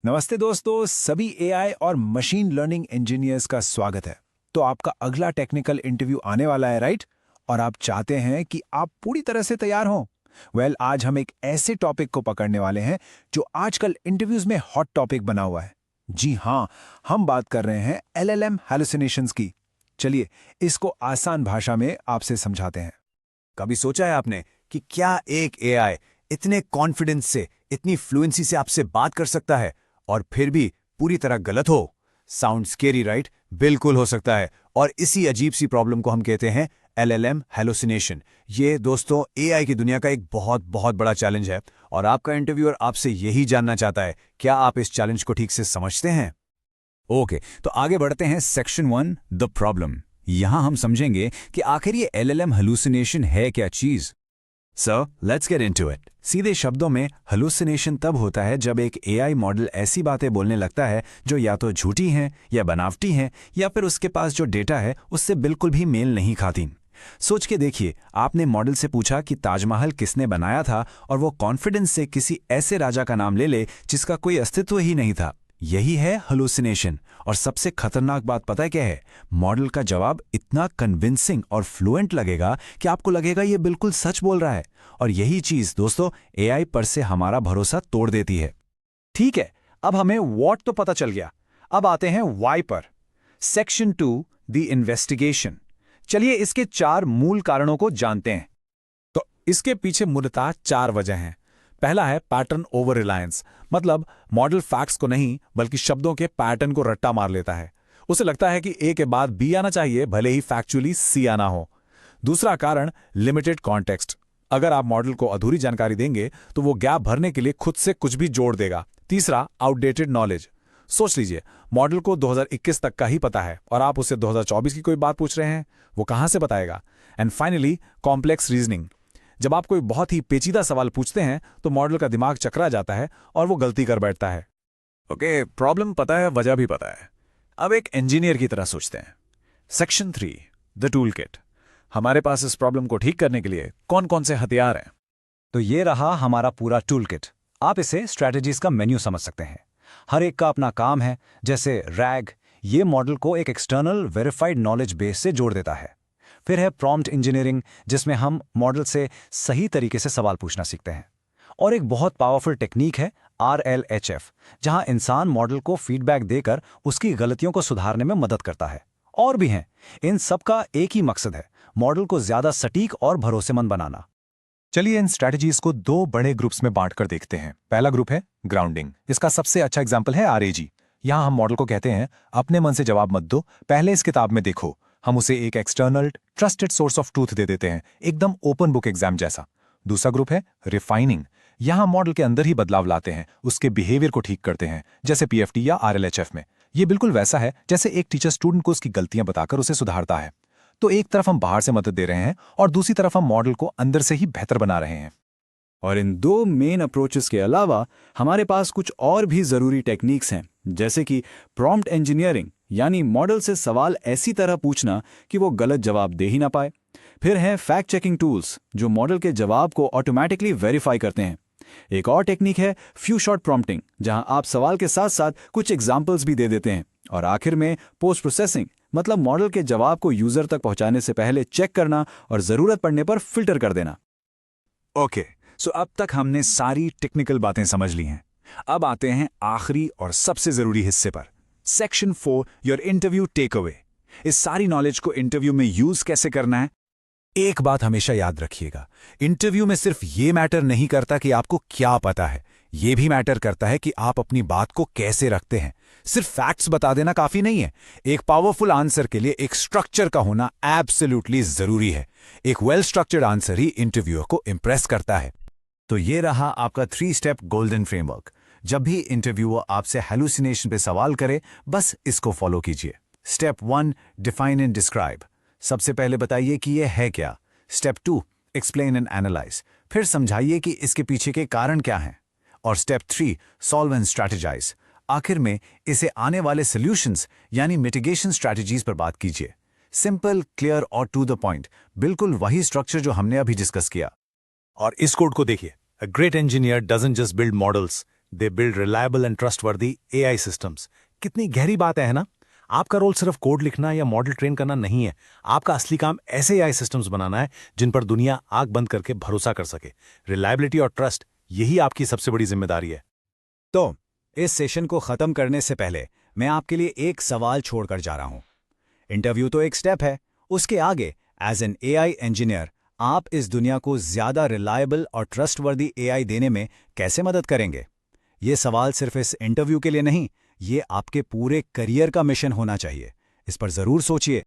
नमस्ते दोस्तों, सभी एआई और मशीन लर्निंग इंजीनियर्स का स्वागत है। तो आपका अगला टेक्निकल इंटरव्यू आने वाला है, राइट? और आप चाहते हैं कि आप पूरी तरह से तैयार हों। आज हम एक ऐसे टॉपिक को पकड़ने वाले हैं जो आजकल इंटरव्यूज में हॉट टॉपिक बना हुआ है। जी हाँ, हम बात कर रहे हैं एलएलएम हैलुसिनेशंस की। चलिए इसको आसान भाषा में आपसे समझाते हैं। कभी सोचा है आपने कि क्या एक एआई इतने कॉन्फिडेंस से, इतनी फ्लुएंसी से आपसे बात कर सकता है और फिर भी पूरी तरह गलत हो? Sound scary, right? बिल्कुल हो सकता है। और इसी अजीब सी प्रॉब्लम को हम कहते हैं एलएलएम हैलुसिनेशन। ये दोस्तों एआई की दुनिया का एक बहुत बहुत बड़ा चैलेंज है और आपका इंटरव्यूअर आपसे यही जानना चाहता है, क्या आप इस चैलेंज को ठीक से समझते हैं? ओके, तो आगे बढ़ते हैं। Section 1, the problem. यहां हम समझेंगे कि आखिर ये एलएलएम हैलुसिनेशन है क्या चीज। Sir, let's get into it. सीधे शब्दों में हैलुसिनेशन तब होता है जब एक एआई मॉडल ऐसी बातें बोलने लगता है जो या तो झूठी हैं या बनावटी हैं, या फिर उसके पास जो डेटा है उससे बिल्कुल भी मेल नहीं खाती। सोच के देखिए, आपने मॉडल से पूछा कि ताजमहल किसने बनाया था और वो कॉन्फिडेंस से किसी ऐसे राजा का नाम ले ले जिसका कोई अस्तित्व ही नहीं था। यही है हैलुसिनेशन। और सबसे खतरनाक बात पता है क्या है? मॉडल का जवाब इतना कन्विंसिंग और फ्लुएंट लगेगा कि आपको लगेगा ये बिल्कुल सच बोल रहा है। और यही चीज दोस्तों एआई पर से हमारा भरोसा तोड़ देती है। ठीक है, अब हमें व्हाट तो पता चल गया। अब आते हैं व्हाई पर। Section 2, the investigation. चलिए इसके 4 मूल कारणों को जानते हैं। तो इसके पीछे मूलतः 4 वजह हैं। पहला है पैटर्न ओवर रिलायंस, मतलब मॉडल फैक्ट्स को नहीं बल्कि शब्दों के पैटर्न को रट्टा मार लेता है। उसे लगता है कि ए के बाद बी आना चाहिए, भले ही फैक्चुअली सी आना हो। दूसरा कारण लिमिटेड कॉन्टेक्स्ट। अगर आप मॉडल को अधूरी जानकारी देंगे तो वो गैप भरने के लिए खुद से कुछ भी जोड़ देगा। तीसरा, आउटडेटेड नॉलेज। सोच लीजिए, मॉडल को 2021 तक का ही पता है और आप उससे 2024 की कोई बात पूछ रहे हैं, वो कहां से बताएगा? And finally, complex reasoning. जब आप कोई बहुत ही पेचीदा सवाल पूछते हैं तो मॉडल का दिमाग चकरा जाता है और वो गलती कर बैठता है। ओके, प्रॉब्लम पता है, वजह भी पता है। अब एक इंजीनियर की तरह सोचते हैं। Section 3, the tool kit. हमारे पास इस प्रॉब्लम को ठीक करने के लिए कौन कौन से हथियार हैं? तो ये रहा हमारा पूरा टूल किट। आप इसे स्ट्रैटेजीज का मेन्यू समझ सकते हैं। हर एक का अपना काम है। जैसे रैग, ये मॉडल को एक एक्सटर्नल वेरीफाइड नॉलेज बेस से जोड़ देता है। फिर है प्रॉम्प्ट इंजीनियरिंग, जिसमें हम मॉडल से सही तरीके से सवाल पूछना सीखते हैं। और एक बहुत पावरफुल टेक्निक है RLHF, जहां इंसान मॉडल को फीडबैक देकर उसकी गलतियों को सुधारने में मदद करता है। और भी हैं। इन सब का एक ही मकसद है, मॉडल को ज्यादा सटीक और भरोसेमंद बनाना। चलिए इन स्ट्रैटेजीज को 2 बड़े ग्रुप्स में बांटकर देखते हैं। पहला ग्रुप है ग्राउंडिंग। इसका सबसे अच्छा एग्जाम्पल है RAG। यहां हम मॉडल को कहते हैं, अपने मन से जवाब मत दो, पहले इस किताब में देखो। हम उसे एक external trusted source of truth they देते हैं, एकदम ओपन बुक एग्जाम जैसा। दूसरा ग्रुप है रिफाइनिंग। यहां मॉडल के अंदर ही बदलाव लाते हैं, उसके बिहेवियर को ठीक करते हैं, जैसे PFT या RLHF में। ये बिल्कुल वैसा है जैसे एक टीचर स्टूडेंट को उसकी गलतियां बताकर उसे सुधारता है। तो एक तरफ हम बाहर से मदद दे रहे हैं और दूसरी तरफ हम मॉडल को अंदर से ही बेहतर बना रहे हैं। और इन 2 मेन अप्रोचेस के अलावा हमारे पास कुछ और भी जरूरी टेक्निक्स हैं, जैसे कि प्रॉम्प्ट इंजीनियरिंग, यानी मॉडल से सवाल ऐसी तरह पूछना कि वो गलत जवाब दे ही ना पाए। फिर है फैक्ट चेकिंग टूल्स, जो मॉडल के जवाब को ऑटोमेटिकली वेरीफाई करते हैं। एक और टेक्निक है फ्यू शॉट प्रॉम्प्टिंग, जहां आप सवाल के साथ साथ कुछ एग्जाम्पल्स भी दे देते हैं। और आखिर में पोस्ट प्रोसेसिंग, मतलब मॉडल के जवाब को यूजर तक पहुंचाने से पहले चेक करना और जरूरत पड़ने पर फिल्टर कर देना। ओके, सो अब तक हमने सारी टेक्निकल बातें समझ ली हैं। अब आते हैं आखिरी और सबसे जरूरी हिस्से पर। Section 4, your interview takeaway. इस सारी नॉलेज को इंटरव्यू में यूज कैसे करना है। एक बात हमेशा याद रखिएगा, इंटरव्यू में सिर्फ ये मैटर नहीं करता कि आपको क्या पता है, ये भी मैटर करता है कि आप अपनी बात को कैसे रखते हैं। सिर्फ फैक्ट्स बता देना काफी नहीं है। एक पावरफुल आंसर के लिए एक स्ट्रक्चर का होना एब्सोल्युटली जरूरी है। एक वेल स्ट्रक्चर्ड आंसर ही इंटरव्यूअर को इंप्रेस करता है। तो ये रहा आपका 3 स्टेप गोल्डन फ्रेमवर्क। जब भी इंटरव्यूअर आपसे हैलुसिनेशन पे सवाल करे, बस इसको फॉलो कीजिए। Step 1, define and describe. सबसे पहले बताइए कि ये है क्या। Step 2, explain and analyse. फिर समझाइए कि इसके पीछे के कारण क्या हैं। और स्टेप 3, सॉल्व एंड स्ट्रैटेजाइज। आखिर में इसे आने वाले सॉल्यूशंस यानी मिटिगेशन स्ट्रैटेजीज पर बात कीजिए। सिंपल, क्लियर और टू द पॉइंट, बिल्कुल वही स्ट्रक्चर जो हमने अभी डिस्कस किया। और इस कोड को देखिए, a great engineer doesn't just build models, they build reliable and trustworthy AI systems. कितनी गहरी बात है ना? आपका रोल सिर्फ कोड लिखना या मॉडल ट्रेन करना नहीं है। आपका असली काम ऐसे AI सिस्टम्स बनाना है जिन पर दुनिया आंख बंद करके भरोसा कर सके। रिलायबिलिटी और ट्रस्ट, यही आपकी सबसे बड़ी जिम्मेदारी है। तो इस सेशन को खत्म करने से पहले मैं आपके लिए एक सवाल छोड़कर जा रहा हूं। इंटरव्यू तो एक स्टेप है, उसके आगे एज एन AI इंजीनियर आप इस दुनिया को ज्यादा रिलायबल और ट्रस्टवर्दी AI देने में कैसे मदद करेंगे? ये सवाल सिर्फ इस इंटरव्यू के लिए नहीं, ये आपके पूरे करियर का मिशन होना चाहिए। इस पर जरूर सोचिए।